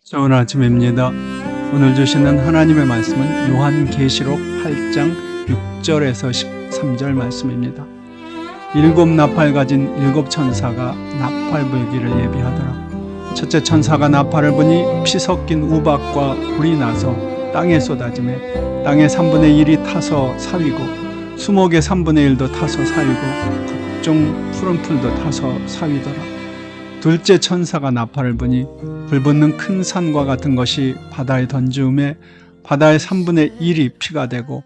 좋은 아침입니다. 오늘 주시는 하나님의 말씀은 요한계시록 8장 6절에서 13절 말씀입니다. 7 나팔 가진 7 천사가 나팔 불기를 예비하더라. 첫째 천사가 나팔을 부니 피 섞인 우박과 불이 나서 땅에 쏟아지매 땅의 3분의 1이 타서 사위고 수목의 3분의 1도 타서 사위고 각종 푸른 풀도 타서 사위더라. 둘째 천사가 나팔을 부니 불붙는 큰 산과 같은 것이 바다에 던지음에 바다의 3분의 1이 피가 되고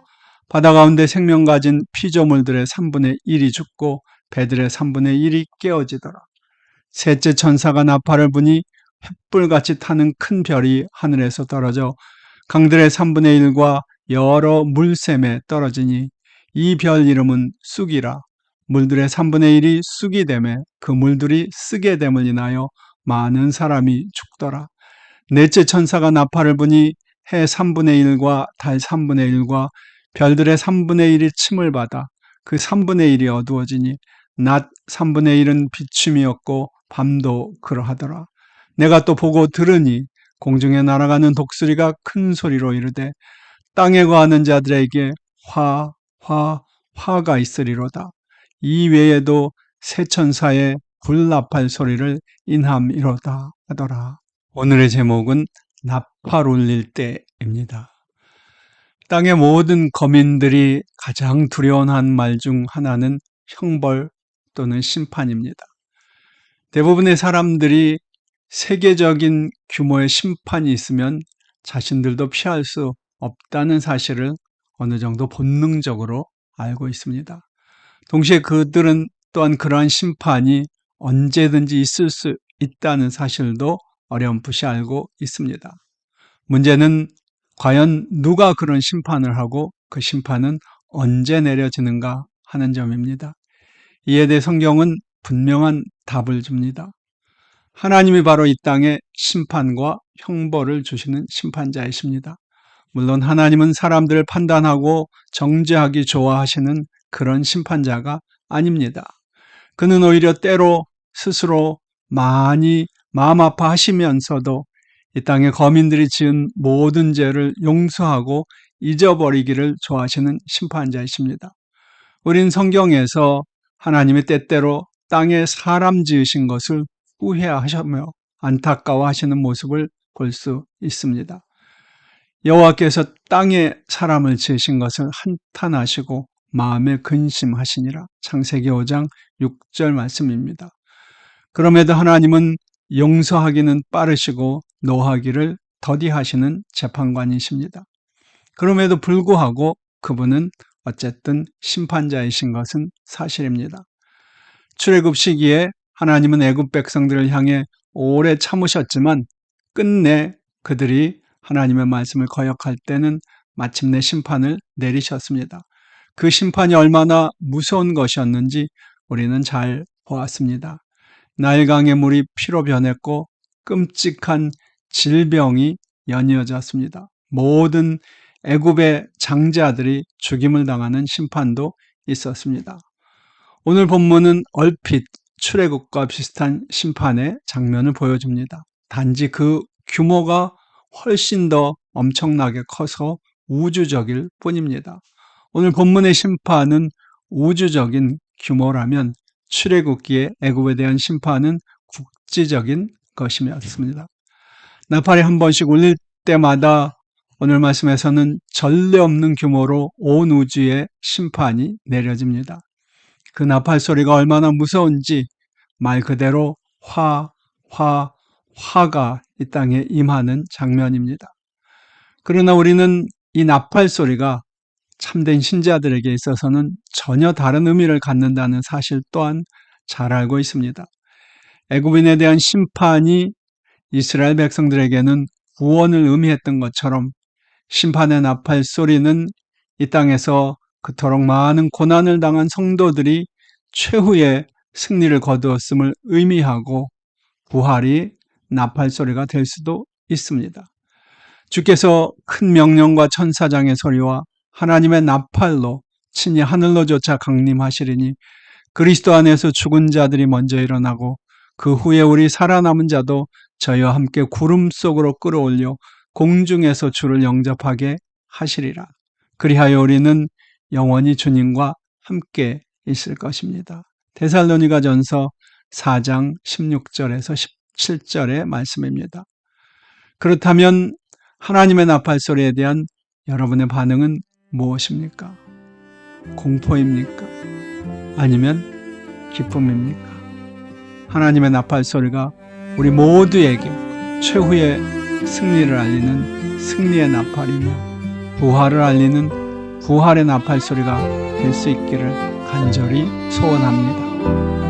바다 가운데 생명 가진 피조물들의 3분의 1이 죽고 배들의 3분의 1이 깨어지더라. 셋째 천사가 나팔을 부니 횃불같이 타는 큰 별이 하늘에서 떨어져 강들의 3분의 1과 여러 물샘에 떨어지니 이 별 이름은 쑥이라. 물들의 3분의 1이 쑥이 되매 그 물들이 쓰게 됨을 인하여 많은 사람이 죽더라. 넷째 천사가 나팔을 부니 해 3분의 1과 달 3분의 1과 별들의 3분의 1이 침을 받아 그 3분의 1이 어두워지니 낮 3분의 1은 비춤이 없고 밤도 그러하더라. 내가 또 보고 들으니 공중에 날아가는 독수리가 큰 소리로 이르되 땅에 거하는 자들에게 화가 있으리로다. 이 외에도 세 천사의 불나팔 소리를 인함이로다 하더라. 오늘의 제목은 나팔 울릴 때입니다. 땅의 모든 거민들이 가장 두려워하는 말 중 하나는 형벌 또는 심판입니다. 대부분의 사람들이 세계적인 규모의 심판이 있으면 자신들도 피할 수 없다는 사실을 어느 정도 본능적으로 알고 있습니다. 동시에 그들은 또한 그러한 심판이 언제든지 있을 수 있다는 사실도 어렴풋이 알고 있습니다. 문제는 과연 누가 그런 심판을 하고 그 심판은 언제 내려지는가 하는 점입니다. 이에 대해 성경은 분명한 답을 줍니다. 하나님이 바로 이 땅에 심판과 형벌을 주시는 심판자이십니다. 물론 하나님은 사람들을 판단하고 정죄하기 좋아하시는 그런 심판자가 아닙니다. 그는 오히려 때로 스스로 많이 마음 아파하시면서도 이 땅의 거민들이 지은 모든 죄를 용서하고 잊어버리기를 좋아하시는 심판자이십니다. 우린 성경에서 하나님이 때때로 땅에 사람 지으신 것을 후회하시며 안타까워하시는 모습을 볼 수 있습니다. 여호와께서 땅에 사람을 지으신 것을 한탄하시고 마음에 근심하시니라. 창세기 5장 6절 말씀입니다. 그럼에도 하나님은 용서하기는 빠르시고 노하기를 더디하시는 재판관이십니다. 그럼에도 불구하고 그분은 어쨌든 심판자이신 것은 사실입니다. 출애굽 시기에 하나님은 애굽 백성들을 향해 오래 참으셨지만 끝내 그들이 하나님의 말씀을 거역할 때는 마침내 심판을 내리셨습니다. 그 심판이 얼마나 무서운 것이었는지 우리는 잘 보았습니다. 나일강의 물이 피로 변했고 끔찍한 질병이 연이어졌습니다. 모든 애굽의 장자들이 죽임을 당하는 심판도 있었습니다. 오늘 본문은 얼핏 출애굽과 비슷한 심판의 장면을 보여줍니다. 단지 그 규모가 훨씬 더 엄청나게 커서 우주적일 뿐입니다. 오늘 본문의 심판은 우주적인 규모라면 출애굽기의 애굽에 대한 심판은 국지적인 것이었습니다. 나팔이 한 번씩 울릴 때마다 오늘 말씀에서는 전례 없는 규모로 온 우주에 심판이 내려집니다. 그 나팔 소리가 얼마나 무서운지 말 그대로 화가 이 땅에 임하는 장면입니다. 그러나 우리는 이 나팔 소리가 참된 신자들에게 있어서는 전혀 다른 의미를 갖는다는 사실 또한 잘 알고 있습니다. 애굽인에 대한 심판이 이스라엘 백성들에게는 구원을 의미했던 것처럼 심판의 나팔 소리는 이 땅에서 그토록 많은 고난을 당한 성도들이 최후의 승리를 거두었음을 의미하고 부활이 나팔 소리가 될 수도 있습니다. 주께서 큰 명령과 천사장의 소리와 하나님의 나팔로 친히 하늘로조차 강림하시리니 그리스도 안에서 죽은 자들이 먼저 일어나고 그 후에 우리 살아남은 자도 저희와 함께 구름 속으로 끌어올려 공중에서 주를 영접하게 하시리라. 그리하여 우리는 영원히 주님과 함께 있을 것입니다. 데살로니가전서 4장 16절에서 17절의 말씀입니다. 그렇다면 하나님의 나팔소리에 대한 여러분의 반응은 무엇입니까? 공포입니까? 아니면 기쁨입니까? 하나님의 나팔소리가 우리 모두에게 최후의 승리를 알리는 승리의 나팔이며 부활을 알리는 부활의 나팔소리가 될 수 있기를 간절히 소원합니다.